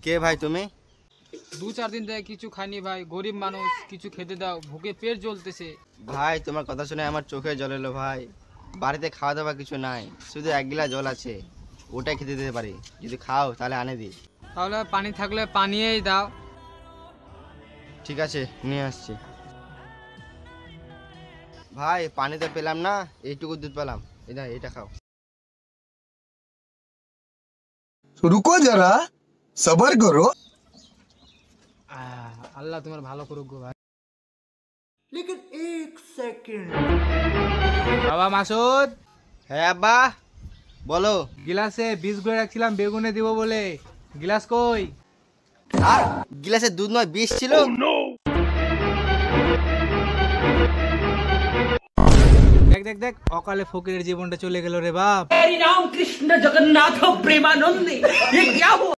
কে ভাই তুমি? 2-4 দিন থেকে কিছু খাইনি ভাই, গরিব মানুষ, কিছু খেতে দাও, ভুকে পেট জ্বলতেছে। ভাই তোমার কথা শুনে আমার চোখে জল এলো ভাই। বাড়িতে খাওয়া দাওয়া কিছু নাই, শুধু 1 গিলাস জল আছে, ওটাই খেতে দিতে পারি। যদি খাও তাহলে আনে দিই। তাহলে পানি থাকলে পানিয়েই দাও। ঠিক আছে, নিয়ে আসছি। ভাই পানি তো পেলাম না, এইটুকু দুধ পেলাম। এটা খাও। रुको जरा सबर करो। আল্লাহ তোমার ভালো করুক গো ভাই। लेकिन एक सेकंड। বাবা মাসুদ, হ্যাঁ আব্বা বলো। গিলাসে বীজ গুলে রাখছিলাম বেগুনে দিব বলে, গিলাস কই? আর গিলাসে দুধ নয়, বিষ ছিল। দেখ দেখ দেখ, অকালে ফকিরের জীবনটা চলে গেল রে বাপ। हरि राम कृष्ण जगन्नाथ प्रेमानंद ये क्या हुआ?